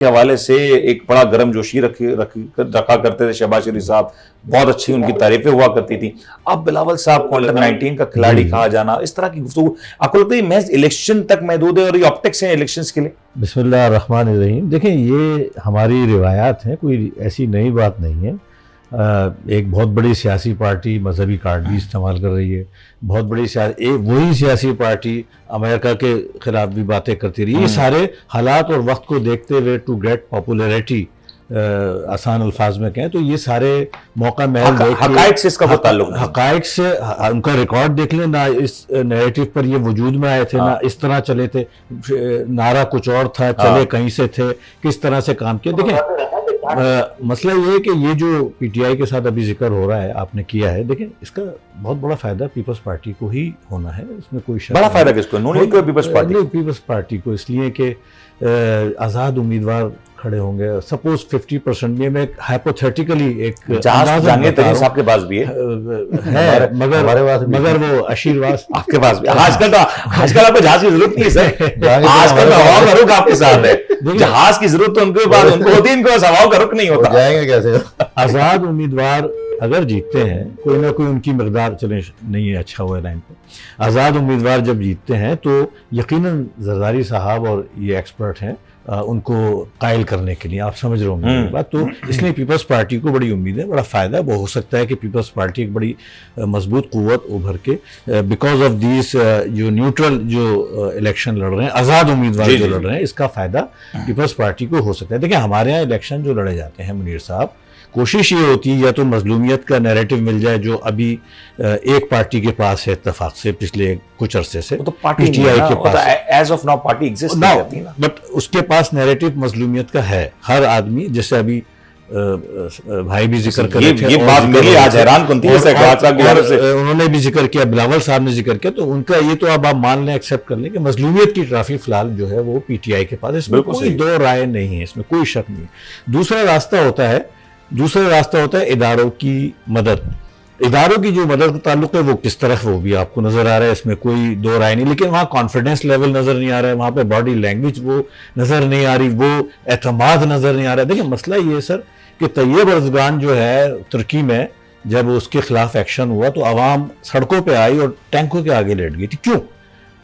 के हवाले से एक बड़ा गर्मजोशी रखा करते थे शहबाज शरीफ साहब, बहुत अच्छी उनकी तारीफें हुआ करती थी। अब बिलावल साहब को अंडर 19 का खिलाड़ी कहा जाना, इस तरह की गुफ्तगू आपको लगता है महज इलेक्शन तक महदूद है और ये ऑप्टिक्स है इलेक्शंस के लिए? बिस्मिल्लाह रहमान रहीम। देखें, ये हमारी रिवायात है, कोई ऐसी नई बात नहीं है। एक बहुत बड़ी सियासी पार्टी मजहबी कार्ड भी इस्तेमाल कर रही है, बहुत बड़ी वही सियासी पार्टी अमेरिका के खिलाफ भी बातें करती रही। ये सारे हालात और वक्त को देखते हुए टू गेट पॉपुलैरिटी, आसान अल्फाज में कहें तो ये सारे मौका महल हकायक से इसका बहुत ताल्लुक नहीं। हकायक से उनका रिकॉर्ड देख लें, ना इस नैरेटिव पर ये वजूद में आए थे, ना इस तरह चले थे, नारा कुछ और था, चले कहीं से थे, किस तरह से काम किया। देखें, मसला ये है कि ये जो पीटीआई के साथ अभी जिक्र हो रहा है, आपने किया है, देखें इसका बहुत बड़ा फायदा पीपल्स पार्टी को ही होना है, इसमें कोई शक। बड़ा फायदा किसको? नून लीग को, पीपल्स पार्टी? पीपल्स पार्टी को, इसलिए कि आज़ाद उम्मीदवार खड़े होंगे। सपोज 50% में, मैं हाइपोथेटिकली एक जानिए तरीन साहब के पास भी है मगर वो आशीर्वाद आपके पास भी आजकल आपको जहाज की जरूरत नहीं है सर, आजकल हवाओं का रुख आपके साथ है। जहाज की जरूरत तो उनके पास, उनको होती है, इनको हवाओं का रुख नहीं होता। जाएंगे कैसे? आजाद उम्मीदवार अगर जीतते हैं, कोई ना कोई उनकी मकदार चले नहीं है, अच्छा हुआ लाइन पे, आज़ाद उम्मीदवार जब जीतते हैं तो यकीनन जरदारी साहब और ये एक्सपर्ट हैं उनको कायल करने के लिए, आप समझ रहे होंगे मेरी बात। तो इसलिए पीपल्स पार्टी को बड़ी उम्मीद है, बड़ा फ़ायदा है। वो हो सकता है कि पीपल्स पार्टी एक बड़ी मजबूत कुव्वत उभर के बिकॉज ऑफ दिस जो न्यूट्रल जो इलेक्शन लड़ रहे हैं, आज़ाद उम्मीदवार जो लड़ रहे हैं, इसका फ़ायदा पीपल्स पार्टी को हो सकता है। देखिए, हमारे यहाँ इलेक्शन जो लड़े जाते हैं मुनीर साहब, कोशिश ये होती है या तो मजलूमियत का नैरेटिव मिल जाए जो अभी एक पार्टी के पास है इत्तेफाक से पिछले कुछ अरसे से, तो पीटीआई के पास as of now party exist नहीं करती है ना, बट उसके पास नैरेटिव मजलूमियत का है। हर आदमी, जैसे अभी भाई भी जिक्र कर रहे थे, ये बात मेरी आज हैरान कौन थी, उन्होंने भी जिक्र किया, बिलावल साहब ने जिक्र किया, तो उनका ये तो अब आप मान लें, एक्सेप्ट कर लें कि मजलूमियत की ट्रॉफी फिलहाल जो है वो पीटीआई के पास, इसमें कोई दो राय नहीं है, इसमें कोई शक नहीं। दूसरा रास्ता होता है इदारों की मदद। इदारों की जो मदद का ताल्लुक है वो किस तरफ, वो भी आपको नजर आ रहा है, इसमें कोई दो राय नहीं। लेकिन वहाँ कॉन्फिडेंस लेवल नजर नहीं आ रहा है, वहाँ पे बॉडी लैंग्वेज वो नजर नहीं आ रही, वो एतमाद नजर नहीं आ रहा है। देखिए, मसला ये है सर कि तैयब अर्जगान जो है तुर्की में, जब उसके खिलाफ एक्शन हुआ तो अवाम सड़कों पर आई और टैंकों के आगे लेट गई थी। क्यों?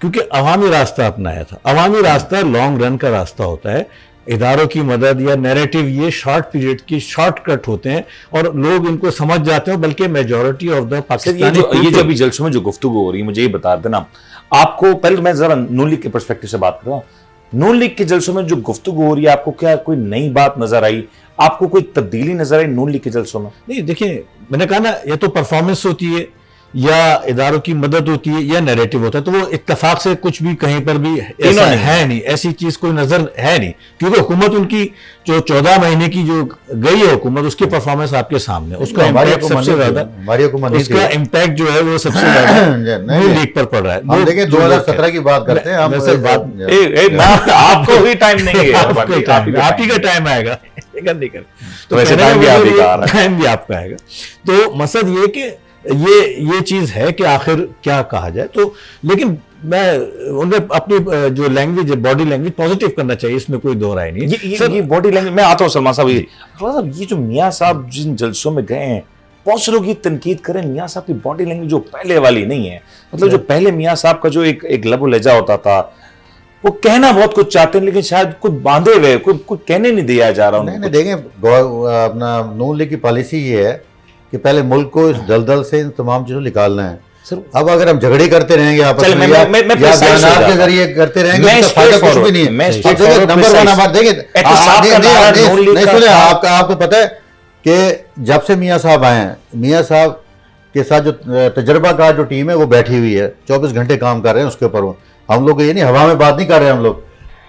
क्योंकि अवामी रास्ता अपनाया था। अवामी रास्ता लॉन्ग रन का रास्ता होता है। इदारों की मदद या नैरेटिव ये शॉर्ट पीरियड की शॉर्टकट होते हैं और लोग इनको समझ जाते हैं, बल्कि मेजॉरिटी ऑफ द पाकिस्तानी ये जो अभी जलसों में जो गुफ्तगू हो रही है, मुझे ये बता देना आपको। पहले मैं जरा नून लीग के पर्सपेक्टिव से बात कर रहा हूँ। नून लीग के जलसों में जो गुफ्तगू हो रही है, आपको क्या कोई नई बात नजर आई? आपको कोई तब्दीली नजर आई नून लीग के जलसों में? नहीं, देखिए, मैंने कहा ना, या तो परफॉर्मेंस होती है या इदारों की मदद होती है या नैरेटिव होता है, तो वो इत्तेफाक से कुछ भी कहीं पर भी ऐसा है नहीं, ऐसी चीज कोई नजर है नहीं। क्योंकि हुकूमत उनकी जो 14 महीने की जो गई है हुकूमत, उसकी परफॉर्मेंस आपके सामने, उसका इम्पैक्ट सबसे ज्यादा, उसका इम्पैक्ट जो है वो सबसे ज्यादा लीग पर पड़ रहा है। हम देखिए 2017 की बात करते हैं, आपको भी टाइम नहीं है, आप ही का टाइम आएगा, तो टाइम भी आपका आएगा। तो मकसद ये कि ये चीज है कि आखिर क्या कहा जाए। तो लेकिन मैं उन्हें अपनी जो लैंग्वेज है, बॉडी लैंग्वेज पॉजिटिव करना चाहिए, इसमें कोई दो राय नहीं। ये बॉडी लैंग्वेज, मैं आता हूँ सलमान साहब, ये जो मियाँ साहब जिन जलसों में गए हैं, बहुत से लोग ये तनकीद करें मियाँ साहब की बॉडी लैंग्वेज जो पहले वाली नहीं है। मतलब जो पहले मियाँ साहब का जो एक लबो लहजा होता था, वो कहना बहुत कुछ चाहते हैं लेकिन शायद कुछ बांधे हुए, कुछ कहने नहीं दिया जा रहा। नहीं, देखें, अपना नून लीग की पॉलिसी ये है कि पहले मुल्क को इस दलदल से इन तमाम चीजों निकालना है। अब अगर हम झगड़े करते रहेंगे आपस में या बयानात के जरिए करते रहेंगे तो फायदा कुछ भी नहीं है। नंबर 1 आप देखें, आपको पता है कि जब से मियाँ साहब आए हैं, मियाँ साहब के साथ जो तजर्बाकार जो टीम है वो बैठी हुई है, 24 घंटे काम कर रहे हैं उसके ऊपर। हम लोग ये नहीं हवा में बात नहीं कर रहे हैं, हम लोग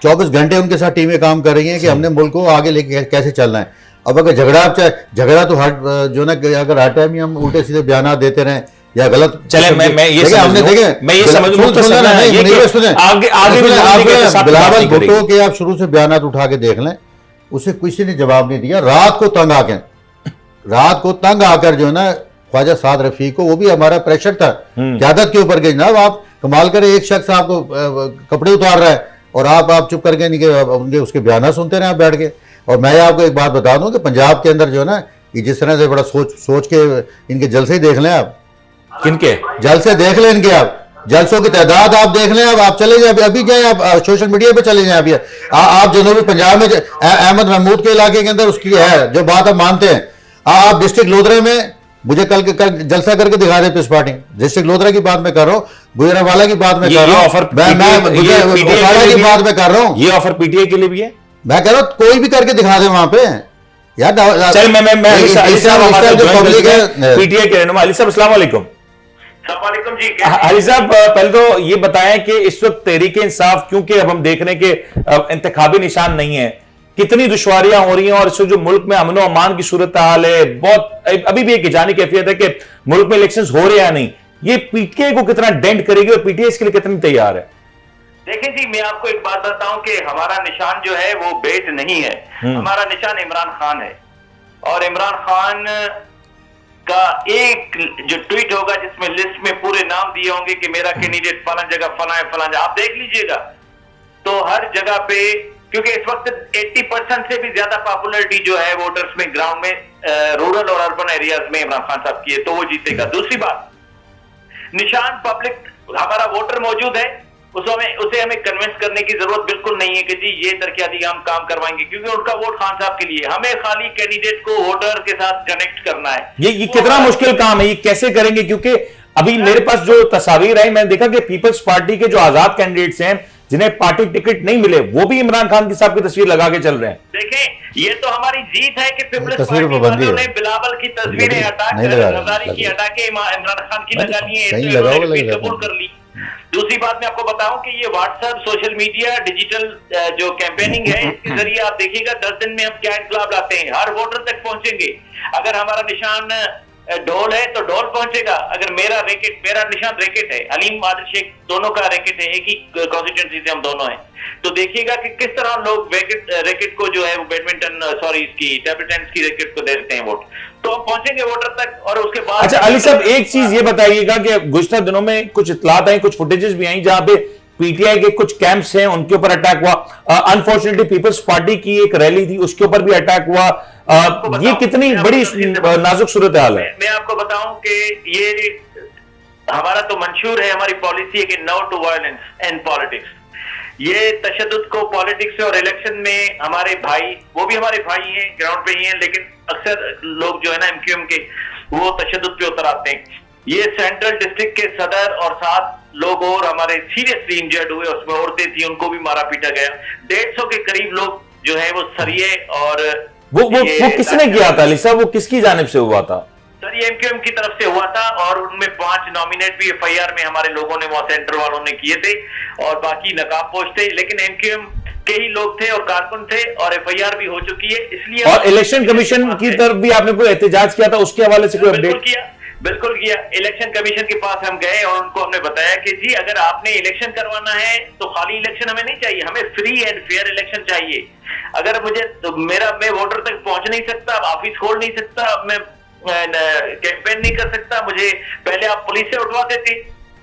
24 घंटे उनके साथ टीमें काम कर रही हैं कि हमने मुल्क को आगे लेके कैसे चलना है। अब अगर झगड़ा तो हर जो ना, अगर हर टाइम ही हम उल्टे सीधे बयान देते रहें या गलत, चले मैं ये समझ बिलावल भुट्टो के आप शुरू से बयान उठा के देख लें, उसे किसी ने जवाब नहीं दिया। रात को तंग आकर जो है ना ख्वाजा साद रफीक को, वो भी हमारा प्रेशर था क्यादत के ऊपर के, जनाब आप कमाल करें, एक शख्स आपको कपड़े उतार रहा है और आप चुप करके उनके उसके बयान सुनते रहे आप बैठ के। और मैं आपको एक बात बता दूं कि पंजाब के अंदर जो है ना, ये जिस तरह से बड़ा सोच के इनके जलसे ही देख लें आप, किनके जलसे देख लें इनके, आप जलसों की तादाद आप देख लें। अब आप चले जाए, अभी जाए आप सोशल मीडिया पे चले जाए। अभी आप जनूबी पंजाब में अहमद महमूद के इलाके के अंदर उसकी है जो बात आप मानते हैं, आप डिस्ट्रिक्ट लोधरा में मुझे कल जलसा करके दिखा रहे पीस पार्टी। डिस्ट्रिक्ट लोधरा की बात मैं कर रहा हूँ, गुजरावाला की बात मैं कर रहा हूँ, मैं की बात मैं कर रहा हूँ। ये ऑफर पीटीआई के लिए भी है, मैं कह रहा हूँ कोई भी करके दिखा दे वहां पे यार। चल मैं अली साहब जो पब्लिक है पीटीआई के रहनुमा अली साहब, अस्सलाम वालेकुम। जी। अली साहब पहले तो ये बताएं कि इस वक्त तहरीक इंसाफ, क्योंकि अब हम देख रहे हैं कि इंतखाबी निशान नहीं है, कितनी दुश्वारियां हो रही हैं और इस वक्त जो मुल्क में अमन और अमान की सूरत हाल है, बहुत अभी भी एक जानी कैफियत है कि मुल्क में इलेक्शंस हो रहे हैं या नहीं, ये पीटीआई को कितना डेंट करेगी और पीटीआई इसके लिए कितनी तैयार है? देखिए जी, मैं आपको एक बात बताऊं कि हमारा निशान जो है वो बेट नहीं है, हमारा निशान इमरान खान है। और इमरान खान का एक जो ट्वीट होगा जिसमें लिस्ट में पूरे नाम दिए होंगे कि मेरा कैंडिडेट फला जगह फला है फला जगह, आप देख लीजिएगा तो हर जगह पे, क्योंकि इस वक्त 80% से भी ज्यादा पॉपुलरिटी जो है वोटर्स में ग्राउंड में रूरल और अर्बन एरियाज में इमरान खान साहब की है, तो वो जीतेगा। दूसरी बात, निशान पब्लिक, हमारा वोटर मौजूद है, उसे हमें कन्विंस करने की जरूरत बिल्कुल नहीं है कि जी ये तरक्याती हम काम करवाएंगे, क्योंकि उनका वोट खान साहब के लिए। हमें खाली कैंडिडेट को वोटर के साथ कनेक्ट करना है। ये कितना मुश्किल काम है, ये कैसे करेंगे? क्योंकि अभी मेरे पास जो तस्वीर आई, मैंने देखा कि पीपल्स पार्टी के जो आजाद कैंडिडेट्स हैं जिन्हें पार्टी टिकट नहीं मिले, वो भी इमरान खान की साहब की तस्वीर लगा के चल रहे हैं। देखें, ये तो हमारी जीत है कि पीपल्स पार्टी वालों ने बिलावल की तस्वीरें हटा के इमरान खान की लगा ली है, कबूल कर ली। दूसरी बात मैं आपको बताऊं कि ये व्हाट्सएप, सोशल मीडिया, डिजिटल जो कैंपेनिंग है, इसके जरिए आप देखिएगा 10 दिन में हम क्या इंकलाब लाते हैं, हर वोटर तक पहुंचेंगे। अगर हमारा निशान ढोल है तो ढोल पहुंचेगा, अगर मेरा निशान रैकेट है, हलीम आदिल शेख दोनों का रैकेट है, एक ही कॉन्स्टिट्यूंसी से हम दोनों हैं, तो देखिएगा कि किस तरह लोग रैकेट को जो है वो इसकी टेबल टेनिस की रैकेट को देते हैं वोट, तो हम पहुंचेंगे वोटर तक। और उसके बाद अच्छा अली साहब, एक चीज ये बताइएगा कि गुज़श्ता दिनों में कुछ इत्तलात आई, कुछ फुटेजेस भी आई जहां पे पीटीआई के कुछ कैंप्स हैं उनके ऊपर अटैक हुआ, अनफॉर्चुनेटली पीपल्स पार्टी की एक रैली थी उसके ऊपर भी अटैक हुआ, ये कितनी बड़ी नाजुक सूरत हाल है? मैं आपको बताऊं कि ये हमारा तो मंशूर है, हमारी पॉलिसी है कि no to violence and politics. ये तशद्दुद को पॉलिटिक्स और इलेक्शन में हमारे भाई, वो भी हमारे भाई हैं, ग्राउंड पे ही हैं, लेकिन अक्सर लोग जो है ना एमक्यूएम के, वो तशद्दुद पे उतर आते हैं। ये सेंट्रल डिस्ट्रिक्ट के सदर और 7 लोग और हमारे सीरियसली इंजर्ड हुए, उसमें औरतें थी, उनको भी मारा पीटा गया। 150 के करीब लोग जो है वो सरिये और वो किसने किया था अली साहब, वो किसकी जानिब से हुआ था? सर ये एमक्यूएम की तरफ से हुआ था और उनमें 5 नॉमिनेट भी एफआईआर में हमारे लोगों ने, वहां सेंटर वालों ने किए थे और बाकी नकाबपोश थे, लेकिन एमक्यूएम के ही लोग थे और कारकुन थे और एफआईआर भी हो चुकी है। इसलिए और इलेक्शन कमीशन की तरफ भी आपने कोई एहतजाज किया था, उसके हवाले से कोई अपडेट? बिल्कुल किया। इलेक्शन कमीशन के पास हम गए और उनको हमने बताया कि जी अगर आपने इलेक्शन करवाना है तो खाली इलेक्शन हमें नहीं चाहिए, हमें फ्री एंड फेयर इलेक्शन चाहिए। अगर मुझे तो मैं वोटर तक पहुंच नहीं सकता, ऑफिस खोल नहीं सकता, मैं कैंपेन नहीं कर सकता, मुझे पहले आप पुलिस से उठवाते थे,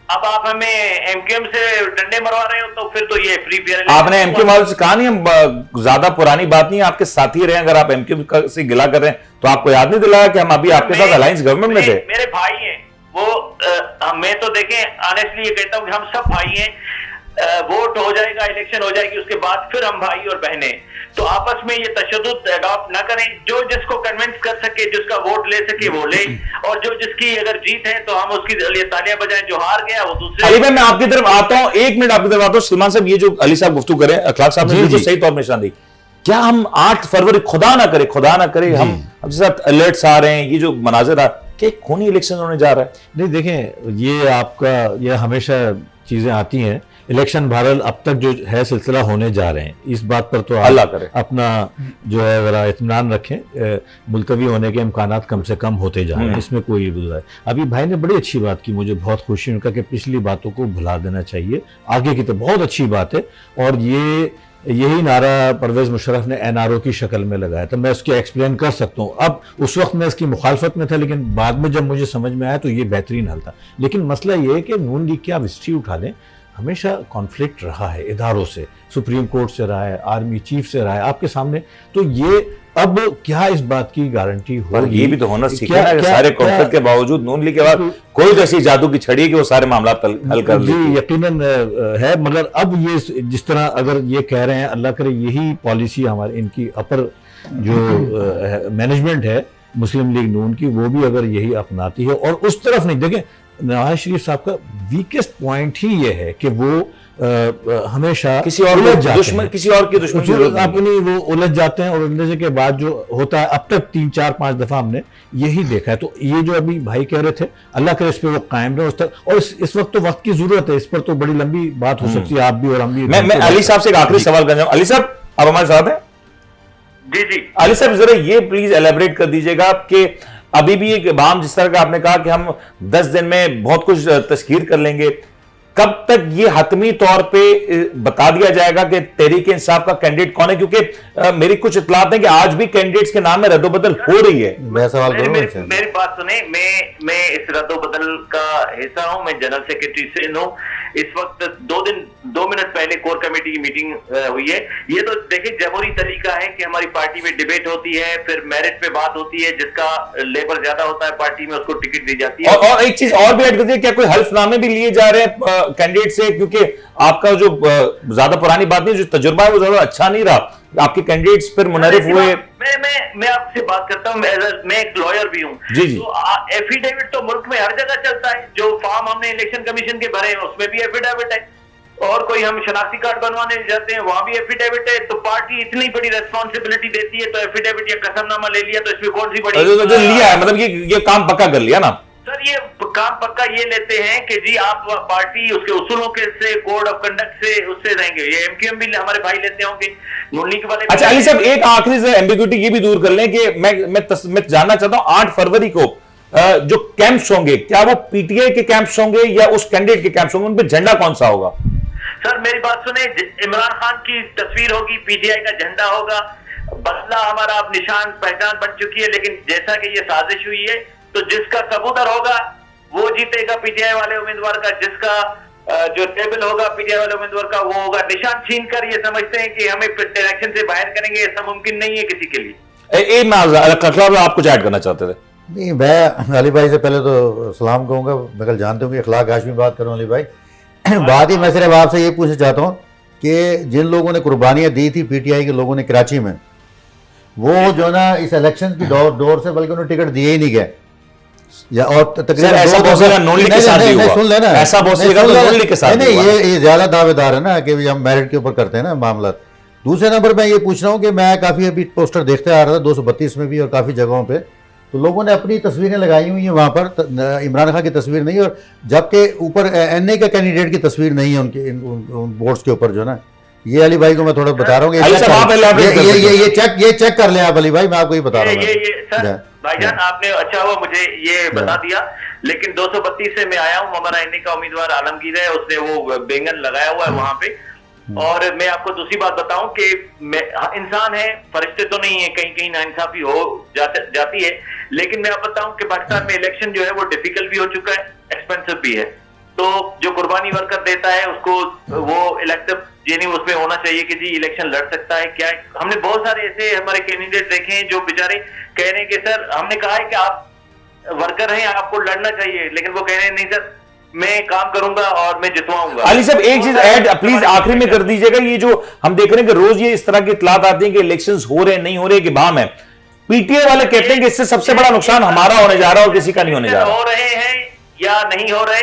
अब आप हमें एमक्यूएम से डंडे मरवा रहे हो, तो फिर तो ये फ्री फेयर। आपने एमक्यूएम वालों से कहा नहीं, हम ज्यादा पुरानी बात नहीं है, आपके साथी रहे, अगर आप एमक्यूएम से गिला कर रहे हैं तो आपको याद नहीं दिलाया कि हम अभी आपके साथ अलायंस गवर्नमेंट में थे? मेरे भाई हैं वो, मैं तो देखें ऑनेस्टली ये कहता हूं कि हम सब भाई हैं। वोट हो जाएगा, इलेक्शन हो जाएगी, उसके बाद फिर हम भाई और बहनें, तो आपस में ये तशद्दुद अडॉप्ट ना करें। जो जिसको कन्विंस कर सके, जिसका वोट ले सके वो ले, और जो जिसकी अगर जीत है तो हम उसकी लिए तालियां बजाएं, जो हार गया वो दूसरे। अली भाई मैं आपकी तरफ आता हूं, 1 मिनट आपकी तरफ आता हूं। सलमान साहब, ये जो अली साहब गुफ्तगू करें, अखलाक साहब ने बिल्कुल सही तौर पर निशान दी। क्या हम 8 फरवरी, खुदा ना करे हम साथ अलर्ट्स आ रहे हैं, ये जो मनाजिर आ, क्या खूनी इलेक्शन होने जा रहा है? नहीं देखें, ये आपका ये हमेशा चीजें आती हैं। इलेक्शन बहरहाल अब तक जो है सिलसिला होने जा रहे हैं, इस बात पर तो अल्लाह करे अपना जो है ज़रा इत्मीनान रखें, मुलतवी होने के इम्कानात कम से कम होते जा रहे हैं, इसमें कोई बुरा है। अभी भाई ने बड़ी अच्छी बात की, मुझे बहुत खुशी उनका कि पिछली बातों को भुला देना चाहिए, आगे की तो बहुत अच्छी बात है। और यही नारा परवेज़ मुशर्रफ ने एनआरओ की शक्ल में लगाया था, मैं उसकी एक्सप्लेन कर सकता हूँ। अब उस वक्त मैं इसकी मुखालफत में था, लेकिन बाद में जब मुझे समझ में आया तो ये बेहतरीन हल था। लेकिन मसला ये है कि नून लीग की आप हिस्ट्री उठा लें, हमेशा कॉन्फ्लिक्ट रहा है इदारों से, सुप्रीम कोर्ट से रहा है, आर्मी चीफ से रहा है आपके सामने, तो ये अब क्या इस बात की गारंटी पर होगी? ये भी तो होना सीखना है कि सारे कॉन्फ्लिक्ट के बावजूद नून लीग के बाद कोई तो ऐसी जादू की छड़ी है कि वो सारे मामला हल कर जी लेती है। यकीनन है, मगर अब ये जिस तरह अगर ये कह रहे हैं, अल्लाह करे यही पॉलिसी हमारे इनकी अपर जो मैनेजमेंट है मुस्लिम लीग नून की, वो भी अगर यही अपनाती है और उस तरफ नहीं, देखें नवाज शरीफ साहब का वीकेस्ट पॉइंट ही ये है कि वो हमेशा किसी और उलझ जाते दुश्मन हैं। किसी और की दुश्मन की जरूरत नहीं। अपनी वो उलझ जाते हैं और उलझने के बाद जो होता है, अब तक 3 4 5 दफा हमने यही देखा है। तो ये जो अभी भाई कह रहे थे, अल्लाह करे इस पे वो कायम रहे उस तक, और इस वक्त तो वक्त की जरूरत है, इस पर तो बड़ी लंबी बात हो सकती है, आप भी और हम भी। मैं अली साहब से एक आखिरी सवाल करना चाहूं। अली साहब आप हमारे साथ हैं? जी जी अली साहब जरा ये प्लीज एलेबरेट कर दीजिएगा कि अभी भी एक बाम जिस तरह का आपने कहा कि हम 10 दिन में बहुत कुछ तस्कीर कर लेंगे, कब तक ये हतमी तौर पे बता दिया जाएगा कि तहरीक इंसाफ का कैंडिडेट कौन है? क्योंकि मेरी कुछ इतलात है कि आज भी कैंडिडेट्स के नाम में रद्दोबदल हो रही है। मैं सवाल करूं मेरी बात सुने, मैं इस रद्दोबदल का हिस्सा हूं, मैं जनरल सेक्रेटरी से हूं। इस वक्त 2 मिनट पहले कोर कमेटी की मीटिंग हुई है। ये तो देखिए जमहूरी तरीका है कि हमारी पार्टी में डिबेट होती है, फिर मेरिट पे बात होती है, जिसका लेबर ज्यादा होता है पार्टी में उसको टिकट दी जाती है। और एक चीज और भी ऐड कर दीजिए, क्या कोई हल्फनामे भी लिए जा रहे हैं कैंडिडेट से? क्योंकि आपका जो ज्यादा पुरानी बात नहीं, जो तजुर्बा है वो ज्यादा अच्छा नहीं रहा, आपके कैंडिडेट्स फिर मुनरिफ हुए। मैं आपसे बात करता हूं, मैं एक लॉयर भी हूं। जी जी। तो एफिडेविट तो मुल्क में हर जगह चलता है। जो फॉर्म हमने इलेक्शन कमीशन के भरे हैं उसमें भी एफिडेविट है, और कोई हम शनाख्ती कार्ड बनवाने जाते हैं वहां भी एफिडेविट है। तो पार्टी इतनी बड़ी रेस्पॉन्सिबिलिटी देती है, तो एफिडेविट या कसमनामा ले लिया तो इसमें कौन सी बड़ी जो लिया है, मतलब ये काम पक्का कर लिया ना सर? ये काम पक्का ये लेते हैं कि जी आप पार्टी उसके उसूलों के से, कोड ऑफ कंडक्ट से, उससे रहेंगे। ये एमक्यूएम भी हमारे भाई लेते होंगे, नून लीग वाले। अच्छा अली साहब, एक आखिरी से एम्बिग्यूटी ये भी दूर कर लें कि मैं जानना चाहता हूं 8 फरवरी को जो कैंप्स होंगे, क्या वो पीटीआई के कैंप्स होंगे या उस कैंडिडेट के कैंप्स होंगे? उन पे झंडा कौन सा होगा? सर मेरी बात सुने, इमरान खान की तस्वीर होगी, पीटीआई का झंडा होगा। बदला हमारा अब निशान पहचान बन चुकी है, लेकिन जैसा कि ये साजिश हुई है तो जिसका कबूतर होगा वो जीतेगा पीटीआई वाले उम्मीदवार का, जिसका जो टेबल होगा पीटीआई वाले उम्मीदवार का वो होगा। निशान छीन कर ये समझते हैं कि हमें इलेक्शन से बाहर करेंगे, ऐसा मुमकिन नहीं है किसी के लिए। मैं आप कुछ ऐड करना चाहते थे? नहीं, मैं अली भाई से पहले तो सलाम कहूँगा। मैं कल जानते हूँ कि अखलाक हाशमी बात करूँ अली भाई। बात ही मैं सिर्फ आपसे ये पूछना चाहता हूँ कि जिन लोगों ने कुर्बानियाँ दी थी पीटीआई के लोगों ने कराची में, वो जो ना इस इलेक्शन की दौर से बल्कि उन्हें टिकट दिए ही नहीं गए, या और तकरीबन ऐसा बहुत सारा नून लीग के साथ भी हुआ। सुन लेना, ऐसा बहुत सी जगह तो नून लीग के साथ भी हुआ। ये ज्यादा दावेदार है ना कि हम मेरिट के ऊपर करते हैं ना मामला। दूसरे नंबर मैं ये पूछ रहा हूँ कि मैं काफी अभी पोस्टर देखते आ रहा था 232 में भी और काफी जगहों पे, तो लोगों ने अपनी तस्वीरें लगाई हुई हैं वहाँ पर, इमरान खान की तस्वीर नहीं, और जबकि ऊपर एनए के कैंडिडेट की तस्वीर नहीं है उनके उन बोर्ड्स के ऊपर जो ना। ये अली भाई को मैं थोड़ा बता रहा हूँ, ये चेक कर लें आप अली भाई, मैं आपको ये बता रहा हूँ। भाईजान आपने अच्छा हुआ मुझे ये बता दिया, लेकिन 232 से मैं आया हूँ। हमारा एनए का उम्मीदवार आलमगीर है, उसने वो बेंगन लगाया हुआ है वहां पे। और मैं आपको दूसरी बात बताऊं कि इंसान है, फरिश्ते तो नहीं है, कहीं कहीं नाइंसाफी हो जाती है, लेकिन मैं आपको बताऊं कि पाकिस्तान में इलेक्शन जो है वो डिफिकल्ट भी हो चुका है, एक्सपेंसिव भी है। तो जो कुर्बानी वर्कर देता है उसको वो इलेक्टिव यानी उसमें होना चाहिए कि जी इलेक्शन लड़ सकता है क्या है। हमने बहुत सारे ऐसे हमारे कैंडिडेट देखे हैं जो बेचारे कह रहे हैं कि सर, हमने कहा है कि आप वर्कर हैं, आपको लड़ना चाहिए, लेकिन वो कह रहे हैं नहीं सर मैं काम करूंगा और मैं जितवाऊंगा। अली साहब एक चीज ऐड प्लीज आखिरी में कर दीजिएगा, ये जो हम देख रहे हैं कि रोज ये इस तरह की इत्तलात आती है कि इलेक्शंस हो रहे हैं नहीं हो रहे, कि बाम है, पीटीआई वाले कहते हैं कि इससे सबसे बड़ा नुकसान हमारा होने जा रहा है और किसी का नहीं होने जा रहा। हो रहे हैं या नहीं हो रहे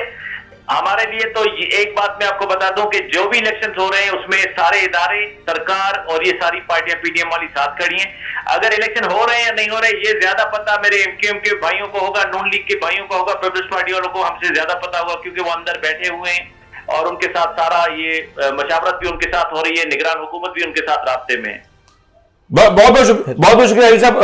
हमारे लिए तो एक बात मैं आपको बता दूं कि जो भी इलेक्शंस हो रहे हैं उसमें सारे इदारे, सरकार और ये सारी पार्टियां पीडीएम वाली साथ खड़ी हैं। अगर इलेक्शन हो रहे हैं या नहीं हो रहे ये ज्यादा पता मेरे एमक्यूएम के भाइयों को होगा, नून लीग के भाइयों को होगा, पीपल्स पार्टी वालों को हमसे ज्यादा पता होगा, क्योंकि वो अंदर बैठे हुए हैं और उनके साथ सारा ये मशावरत भी उनके साथ हो रही है, निगरान हुकूमत भी उनके साथ रास्ते में है। बहुत बहुत शुक्रिया अली साहब।